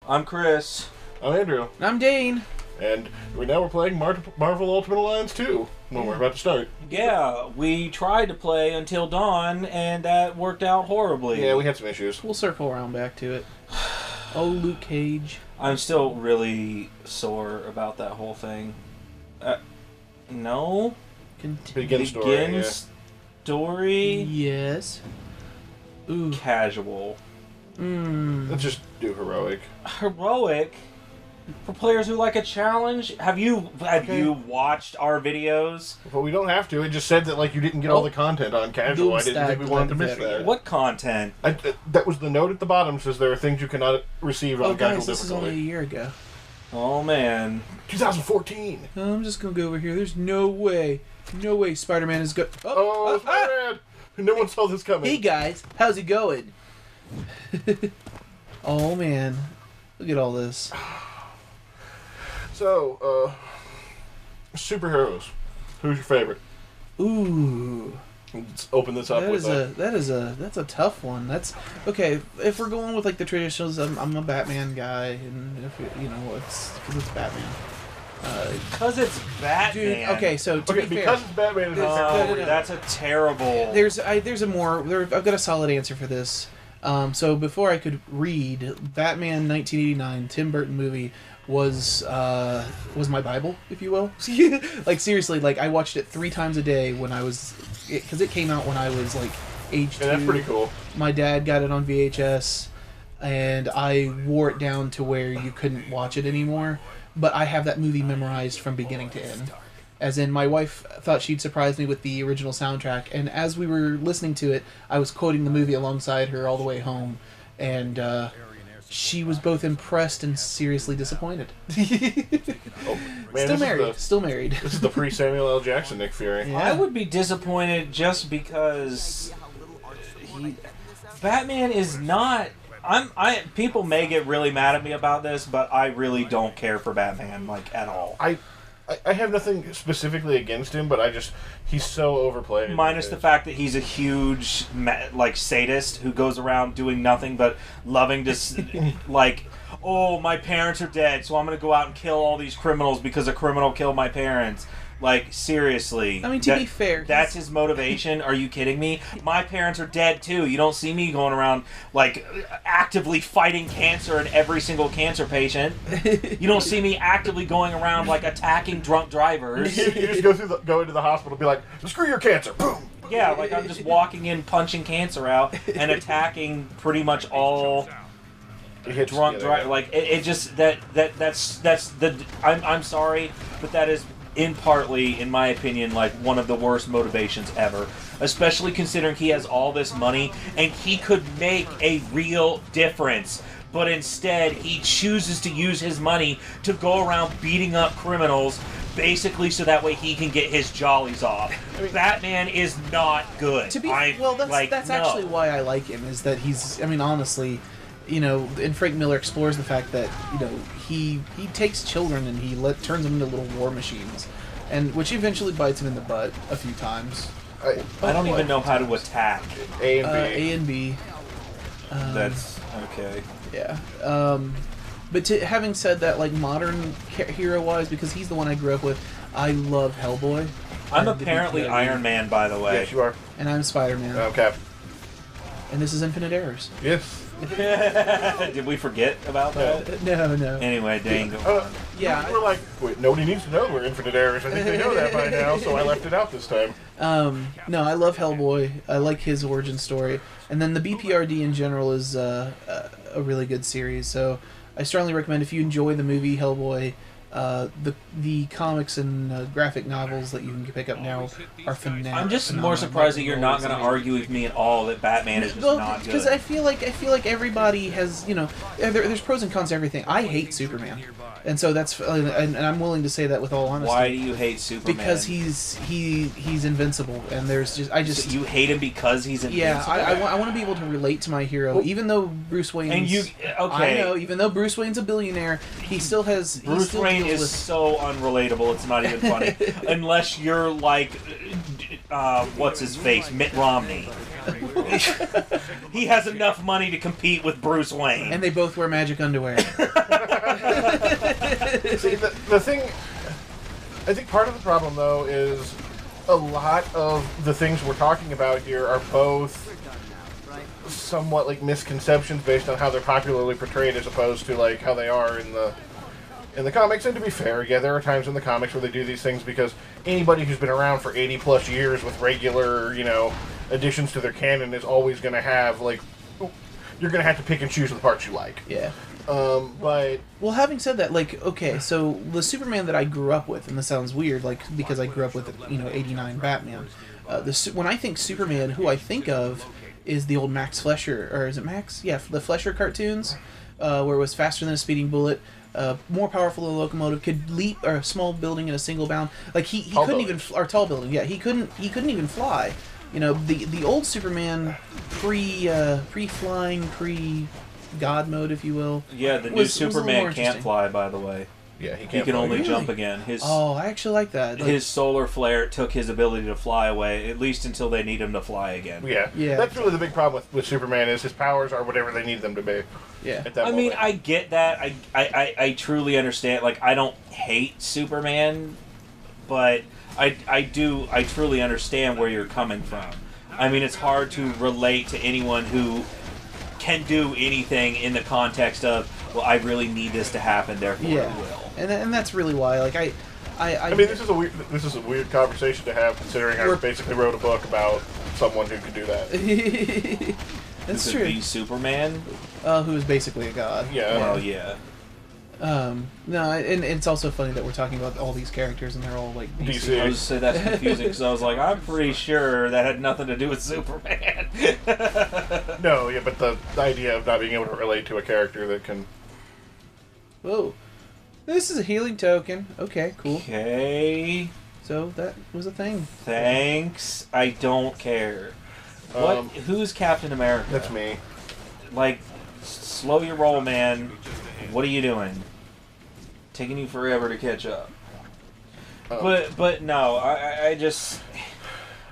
I'm Chris. I'm Andrew. And I'm Dane. And we're playing Marvel Ultimate Alliance 2 when we're about to start. Yeah, we tried to play Until Dawn, and that worked out horribly. Yeah, we had some issues. We'll circle around back to it. Oh, Luke Cage. I'm still really sore about that whole thing. No? Begin story, story? Yes. Ooh. Casual. Let's just do heroic. Heroic? For players who like a challenge? Have you watched our videos? But we don't have to. It just said that you didn't get all the content on casual. I didn't think we wanted to miss that. What content? That was the note at the bottom. Says there are things you cannot receive on casual difficulty. This is only a year ago. Oh man. 2014. I'm just gonna go over here. There's no way Spider-Man is good. Oh, Spider-Man! No one saw this coming. Hey guys, how's it going? Oh man, look at all this. So, superheroes. Who's your favorite? Ooh. Let's open this up That's a tough one. That's okay. If we're going with the traditionals, I'm a Batman guy, and if it's because it's Batman. Because it's Batman. Dude, okay, so to be fair, because it's Batman. That's a terrible. I've got a solid answer for this. So before I could read, Batman 1989 Tim Burton movie was my Bible, if you will. Seriously, I watched it 3 times a day when I was, because it came out when I was age 2. That's pretty cool. My dad got it on VHS, and I wore it down to where you couldn't watch it anymore. But I have that movie memorized from beginning to end. As in, my wife thought she'd surprise me with the original soundtrack, and as we were listening to it, I was quoting the movie alongside her all the way home, and she was both impressed and seriously disappointed. Man, Still married. This is the pre-Samuel L. Jackson Nick Fury. Yeah. I would be disappointed just because Batman is not. People may get really mad at me about this, but I really don't care for Batman at all. I have nothing specifically against him, but he's so overplayed. Minus the fact that he's a huge sadist who goes around doing nothing but loving to oh, my parents are dead, so I'm going to go out and kill all these criminals because a criminal killed my parents. Seriously. I mean, to be fair, that's his motivation. Are you kidding me? My parents are dead too. You don't see me going around actively fighting cancer in every single cancer patient. You don't see me actively going around attacking drunk drivers. You just go into the hospital and be like, screw your cancer, boom. Yeah, I'm just walking in, punching cancer out, and attacking pretty much all drunk drivers. I'm sorry, but that is partly, in my opinion, one of the worst motivations ever. Especially considering he has all this money and he could make a real difference. But instead, he chooses to use his money to go around beating up criminals, basically so that way he can get his jollies off. Batman is not good. That's actually why I like him, is that he's, honestly, and Frank Miller explores the fact that, he takes children and he turns them into little war machines, and which eventually bites him in the butt a few times. I don't even know how to attack. A and B. A and B. That's okay. Yeah. But having said that, modern hero-wise, because he's the one I grew up with, I love Hellboy. I'm apparently Iron Man, by the way. Yes, you are. And I'm Spider-Man. Okay. And this is Infinite Errors. Yes. Did we forget about that? No. Anyway, dang. Yeah. We're wait, nobody needs to know we're Infinite Errors. I think they know that by now, so I left it out this time. No, I love Hellboy. I like his origin story. And then the BPRD in general is a really good series. So I strongly recommend, if you enjoy the movie Hellboy, the comics and graphic novels that you can pick up now are phenomenal. I'm just more surprised that you're not going to argue with me at all that Batman is just not good. Because I feel like everybody has, there's pros and cons to everything. I hate Superman, and so that's and I'm willing to say that with all honesty. Why do you hate Superman? Because he's invincible, and there's so you hate him because he's invincible. Yeah, I want to be able to relate to my hero, even though Bruce Wayne. I know, even though Bruce Wayne's a billionaire, he still has. Bruce Wayne is so unrelatable. It's not even funny unless you're what's his face, Mitt Romney. he has enough money to compete with Bruce Wayne. And they both wear magic underwear. See, the thing... I think part of the problem, though, is a lot of the things we're talking about here are both somewhat like misconceptions based on how they're popularly portrayed as opposed to like how they are in the comics. And to be fair, yeah, there are times in the comics where they do these things because anybody who's been around for 80 plus years with regular, additions to their canon is always going to have like, you're going to have to pick and choose the parts you like. Yeah. But well, having said that, like, okay, so the Superman that I grew up with, and this sounds weird, like, because I grew up with, 89 Batman. When I think Superman, who I think of is the old Max Flesher, or is it Max? Yeah, the Flesher cartoons, where it was faster than a speeding bullet, more powerful than a locomotive, could leap a small building in a single bound. Like he couldn't even, or tall building, yeah, he couldn't even fly. The old Superman, pre-flying, pre-God mode, if you will. Yeah, the new Superman can't fly, by the way. Yeah, he can only jump again. I actually like that. His solar flare took his ability to fly away, at least until they need him to fly again. Yeah. That's really the big problem with Superman is his powers are whatever they need them to be. Yeah. At that moment. mean, I get that. I truly understand. Like, I don't hate Superman, but I truly understand where you're coming from. I mean, it's hard to relate to anyone who can do anything in the context of, well, I really need this to happen, therefore it will. And that's really why, like, I mean, this is a weird conversation to have, considering I basically wrote a book about someone who could do that. That's true. true. Be Superman, who is basically a god. Yeah. Well, yeah. No, and it's also funny that we're talking about all these characters and they're all like DC. I was say that's confusing because I was like, I'm pretty sure that had nothing to do with Superman. No, yeah, but the idea of not being able to relate to a character that can. Whoa, this is a healing token. Okay, cool. Okay. So that was a thing. Thanks. I don't care. What? Who's Captain America? That's me. Like, slow your roll, man. What are you doing? Taking you forever to catch up. But no, I just...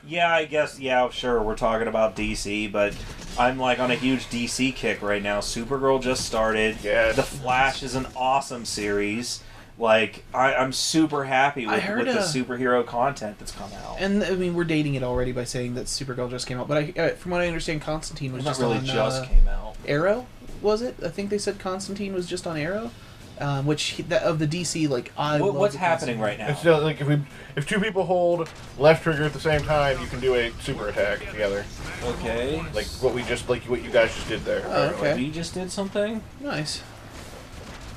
Yeah, I guess, yeah, sure, we're talking about DC, but I'm like on a huge DC kick right now. Supergirl just started. Yes. The Flash is an awesome series. Like, I'm super happy with the superhero content that's come out. And, I mean, we're dating it already by saying that Supergirl just came out, but from what I understand, Constantine was just on... just came out. Arrow, was it? I think they said Constantine was just on Arrow. Of the DC, like, what's happening right now? It's still, like, if two people hold left trigger at the same time, you can do a super attack together. Okay. Like what you guys just did there. Oh, okay. We just did something? Nice.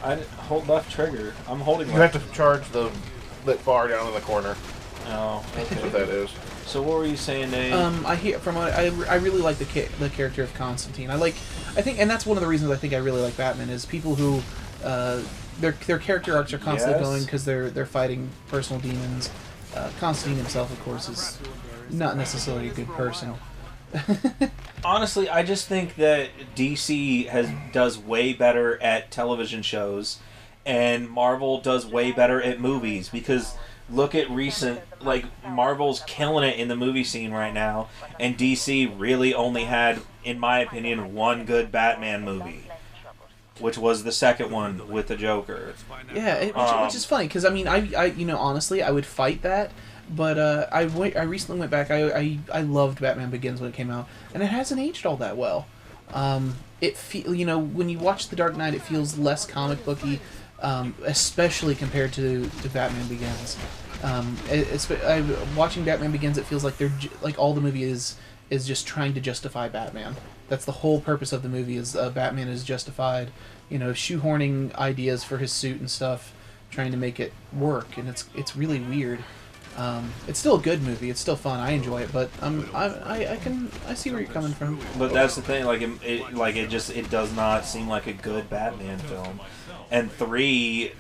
I didn't hold left trigger. I'm holding You left. have to charge that bar down in the corner. Oh, That's okay. what that is. So what were you saying, Dave? I really like the character of Constantine. I think, and that's one of the reasons I think I really like Batman is people who their character arcs are constantly going because they're fighting personal demons. Constantine himself, of course, is not necessarily a good person. Honestly, I just think that DC does way better at television shows, and Marvel does way better at movies because. Look at recent, like, Marvel's killing it in the movie scene right now, and DC really only had, in my opinion, one good Batman movie, which was the second one with the Joker. Yeah, which is funny, because, I mean, I honestly, I would fight that, but I recently went back, I loved Batman Begins when it came out, and it hasn't aged all that well. When you watch The Dark Knight, it feels less comic booky, especially compared to Batman Begins. Watching Batman Begins, it feels like all the movie is just trying to justify Batman. That's the whole purpose of the movie is Batman is justified, shoehorning ideas for his suit and stuff, trying to make it work, and it's really weird. It's still a good movie. It's still fun. I enjoy it, but I see where you're coming from. But that's the thing. Like it does not seem like a good Batman film. And 3,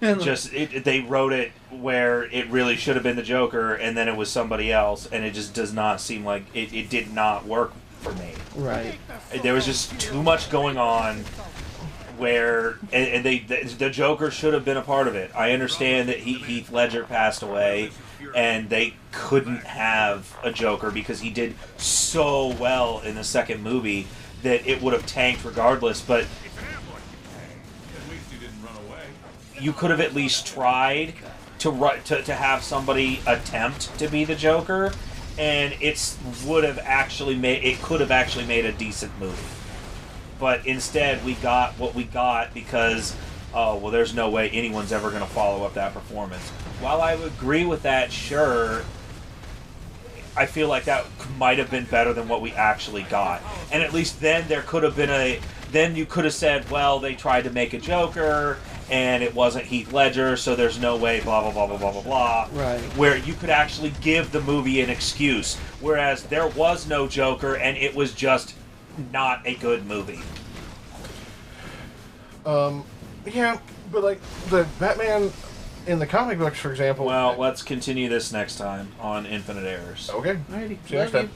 they wrote it where it really should have been the Joker, and then it was somebody else, and it just does not seem like it did not work for me. Right. There was just too much going on. Where the Joker should have been a part of it. I understand that Heath Ledger passed away, and they couldn't have a Joker because he did so well in the second movie that it would have tanked regardless. But you could have at least tried to have somebody attempt to be the Joker, and it could have actually made a decent movie. But instead, we got what we got because, there's no way anyone's ever going to follow up that performance. While I would agree with that, sure, I feel like that might have been better than what we actually got. And at least then there could have been then you could have said, well, they tried to make a Joker, and it wasn't Heath Ledger, so there's no way, blah, blah, blah, blah, blah, blah, blah. Right. Where you could actually give the movie an excuse. Whereas there was no Joker, and it was just not a good movie. Yeah, but like the Batman in the comic books, for example. Well, let's continue this next time on Infinite Errors. Okay. Alrighty. See you next Love time. you.